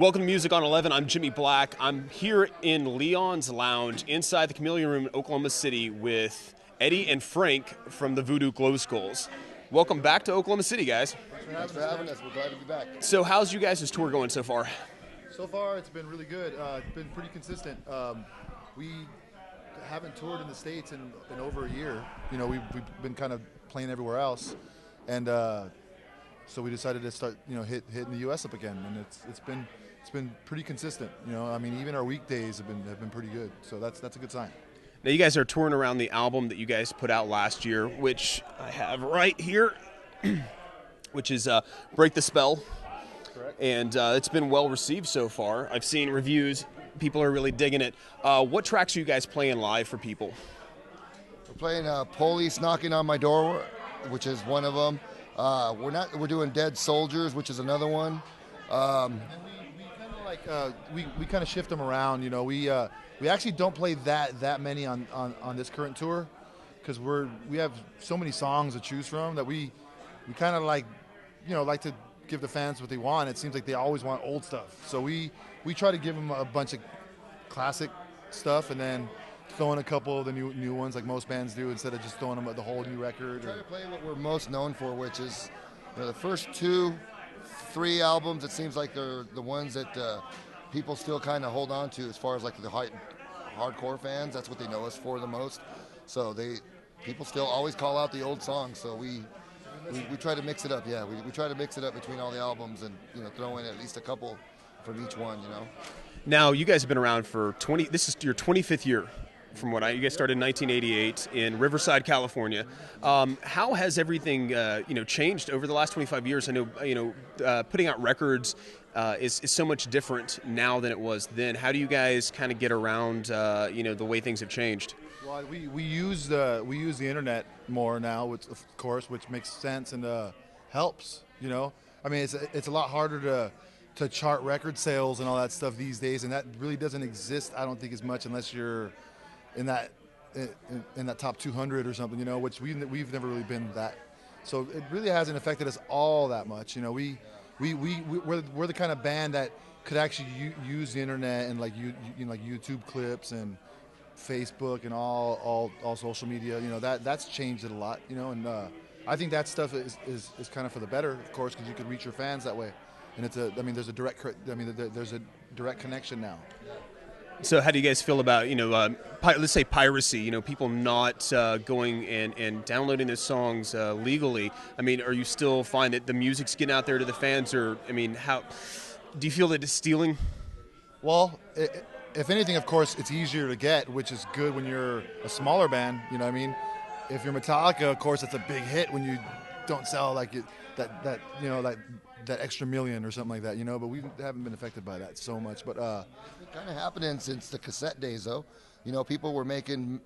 Welcome to Music on 11. I'm Jimmy Black. I'm here in Leon's Lounge inside the Chameleon Room in Oklahoma City with Eddie and Frank from the Voodoo Glow Skulls. Welcome back to Oklahoma City, guys. Thanks for having us. We're glad to be back. So how's you guys' tour going so far? So far, it's been really good. It's been pretty consistent. We haven't toured in the States in over a year. You know, we've been kind of playing everywhere else. And so we decided to start, hitting the U.S. up again. And it's been pretty consistent. You know, I mean, even our weekdays have been pretty good. So that's a good sign. Now you guys are touring around the album that you guys put out last year, which I have right here, which is Break the Spell. Correct. And it's been well received so far. I've seen reviews. People are really digging it. What tracks are you guys playing live for people? We're playing Police Knocking on My Door, which is one of them. We're doing Dead Soldiers, which is another one. And we kind of shift them around. You know, we actually don't play that many on this current tour because we have so many songs to choose from that we kind of like to give the fans what they want. It seems like they always want old stuff, so we try to give them a bunch of classic stuff and then throw in a couple of the new ones like most bands do instead of just throwing them the whole new record. Try to play what we're most known for, which is the first 2-3 albums. It seems like they're the ones that people still kind of hold on to as far as like the hardcore fans. That's what they know us for the most. So people still always call out the old songs. So we try to mix it up. Yeah, we try to mix it up between all the albums and throw in at least a couple from each one. Now you guys have been around for This is your 25th year. From you guys started in 1988 in Riverside, California. How has everything changed over the last 25 years? I know putting out records is so much different now than it was then. How do you guys kind of get around the way things have changed? Well, we use the internet more now, which of course makes sense and helps. I mean it's a lot harder to chart record sales and all that stuff these days, and that really doesn't exist. I don't think as much unless you're in that top 200 or something, which we've never really been that. So it really hasn't affected us all that much. We're the kind of band that could actually use the internet and like YouTube clips and Facebook and all social media. That's changed it a lot. And I think that stuff is kind of for the better, of course, because you can reach your fans that way. And there's a direct connection now. So how do you guys feel about, let's say piracy, people not going and downloading those songs legally? I mean, are you still find that the music's getting out there to the fans, or, how do you feel that it's stealing? Well, if anything, of course, it's easier to get, which is good when you're a smaller band, If you're Metallica, of course, it's a big hit when you don't sell that extra million or something like that, but we haven't been affected by that so much. But It's kind of happening since the cassette days, though. People were making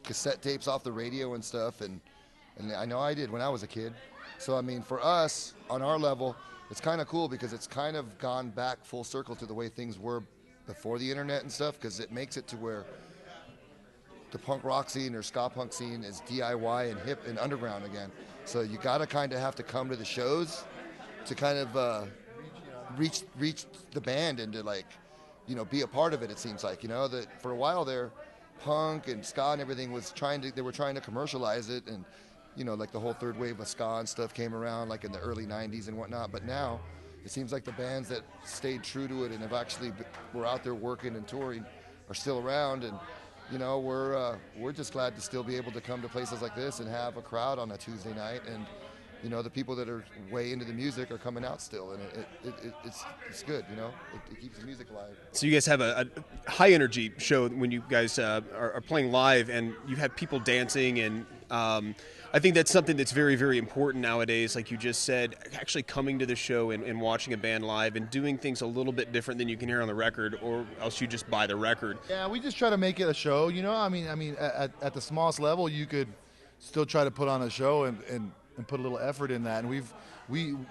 cassette tapes off the radio and stuff, and I know I did when I was a kid. So, I mean, for us, on our level, it's kind of cool because it's kind of gone back full circle to the way things were before the internet and stuff, because it makes it to where the punk rock scene or ska punk scene is DIY and hip and underground again. So you got to kind of have to come to the shows to kind of reach the band and to be a part of it. It seems like that for a while there, punk and ska and everything they were trying to commercialize it, and like the whole third wave of ska and stuff came around like in the early 90s and whatnot. But now it seems like the bands that stayed true to it and have actually were out there working and touring are still around, and we're just glad to still be able to come to places like this and have a crowd on a Tuesday night. And the people that are way into the music are coming out still, and it's good. It keeps the music alive. So you guys have a high energy show when you guys are playing live, and you have people dancing, and I think that's something that's very, very important nowadays. Like you just said, actually coming to the show and watching a band live and doing things a little bit different than you can hear on the record, or else you just buy the record. Yeah, we just try to make it a show. I mean, at the smallest level, you could still try to put on a show and put a little effort in that. And we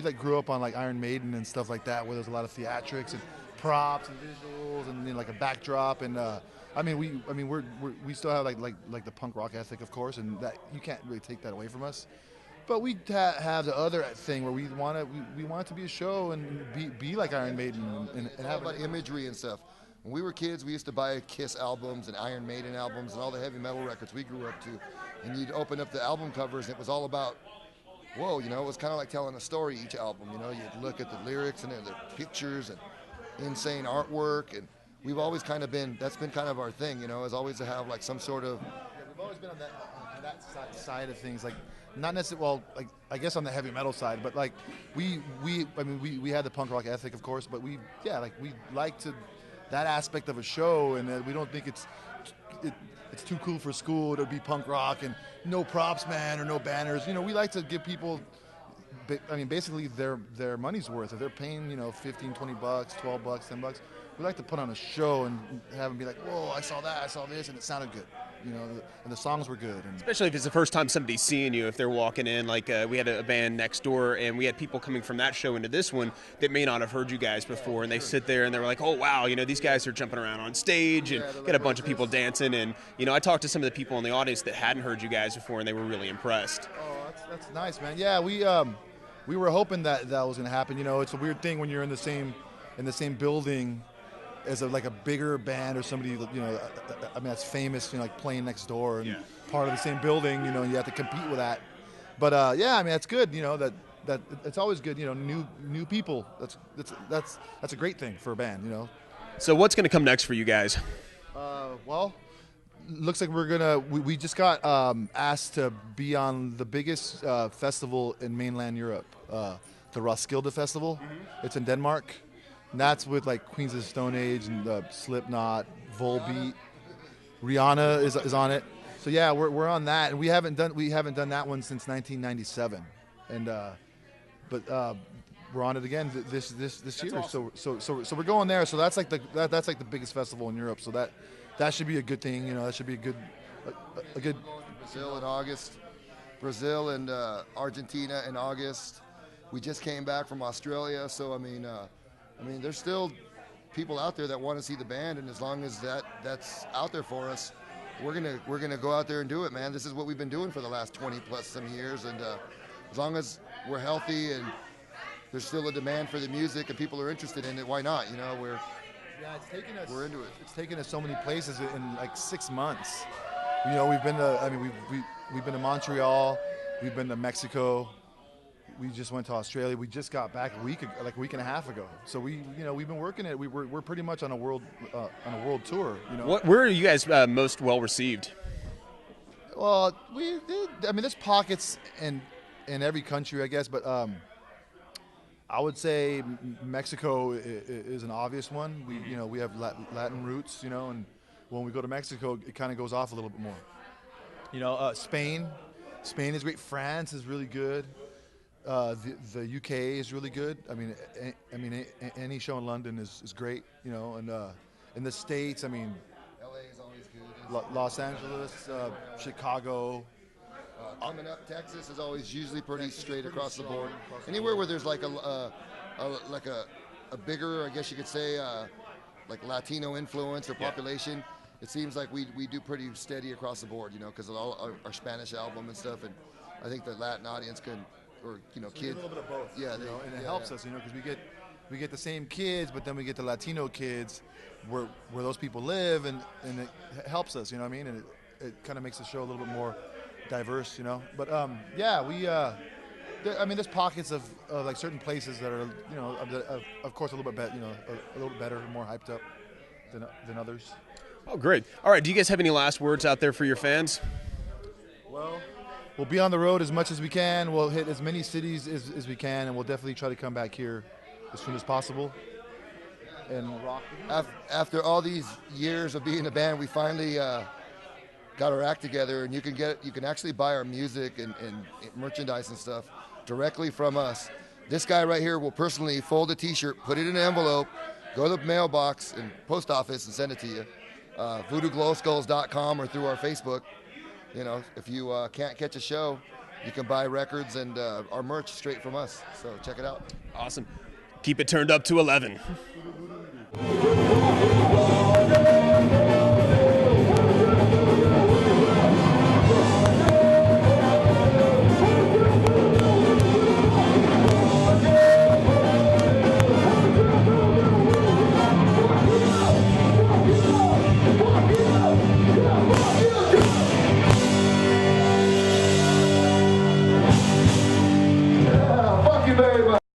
like grew up on like Iron Maiden and stuff like that, where there's a lot of theatrics and props and visuals and like a backdrop. And we still have like the punk rock ethic, of course, and that you can't really take that away from us. But we have the other thing where we want it to be a show and be like Iron Maiden and have about imagery and stuff. When we were kids, we used to buy Kiss albums and Iron Maiden albums and all the heavy metal records we grew up to. And you'd open up the album covers and it was all about, whoa, you know, it was kind of like telling a story each album. You know, you'd look at the lyrics and the pictures and insane artwork. And we've always kind of been, that's been kind of our thing, you know, is always to have like some sort of. Yeah, we've always been on that side of things, like not necessarily, well, like I guess on the heavy metal side, but like we had the punk rock ethic, of course, but we like to that aspect of a show, and we don't think it's too cool for school to be punk rock and no props, man, or no banners. You know, we like to give people, I mean, basically their money's worth. If they're paying, you know, $15, $20, $12, $10, we like to put on a show and have them be like, whoa, I saw that, I saw this, and it sounded good. You know, and the songs were good. And especially if it's the first time somebody's seeing you, if they're walking in, like we had a band next door, and we had people coming from that show into this one that may not have heard you guys before, and they sit there and they were like, oh, wow, you know, these guys are jumping around on stage, and got a bunch of people dancing, and, you know, I talked to some of the people in the audience that hadn't heard you guys before, and they were really impressed. Oh, that's nice, man. Yeah, we were hoping that was going to happen. You know, it's a weird thing when you're in the same building as like a bigger band or somebody, you know, I mean, that's famous, you know, like playing next door and part of the same building, you know, you have to compete with that. But yeah, I mean, that's good, you know, that it's always good, you know, new people. That's a great thing for a band, you know. So what's going to come next for you guys? Well, looks like we just got asked to be on the biggest festival in mainland Europe, the Roskilde Festival. Mm-hmm. It's in Denmark. And that's with like Queens of the Stone Age and Slipknot, Volbeat. Rihanna is on it. So yeah, we're on that, and we haven't done that one since 1997, and but we're on it again this year. Awesome. So we're going there. So that's like the biggest festival in Europe. So that should be a good thing. You know, that should be a good. Brazil in August, Brazil and Argentina in August. We just came back from Australia, so I mean, there's still people out there that want to see the band, and as long as that's out there for us, we're gonna go out there and do it, man. This is what we've been doing for the last 20 plus some years, and as long as we're healthy and there's still a demand for the music and people are interested in it, why not? You know, we're into it. It's taken us so many places in like 6 months. You know, we've been to we've been to Montreal, we've been to Mexico. We just went to Australia. We just got back a week and a half ago. So we've been working it. We're pretty much on a world tour. You know. Where are you guys most well received? Well, there's pockets in every country, I guess, but I would say Mexico is an obvious one. We have Latin roots, you know, and when we go to Mexico, it kind of goes off a little bit more. You know, Spain is great. France is really good. The UK is really good. I mean, any show in London is great, you know. And in the States, I mean, LA is always good. Los Angeles, Chicago. Coming up, Texas is always usually pretty straight across the board. Anywhere where there's like a bigger, I guess you could say, like Latino influence or population, it seems like we do pretty steady across the board, you know, because of all our Spanish album and stuff, and I think the Latin audience can. Or kids. A little bit of both. Yeah, and it helps us, you know, because we get the same kids, but then we get the Latino kids where those people live, and it helps us, you know what I mean? And it kind of makes the show a little bit more diverse, you know. But there's pockets of like certain places that are, you know, of course a little bit better, you know, a little better, more hyped up than others. Oh, great! All right, do you guys have any last words out there for your fans? Well. We'll be on the road as much as we can. We'll hit as many cities as we can, and we'll definitely try to come back here as soon as possible and rock. After all these years of being a band, we finally got our act together, and you can actually buy our music and merchandise and stuff directly from us. This guy right here will personally fold a T-shirt, put it in an envelope, go to the mailbox and post office and send it to you. VoodooGlowSkulls.com or through our Facebook. You know, if you can't catch a show, you can buy records and our merch straight from us. So check it out. Awesome. Keep it turned up to 11.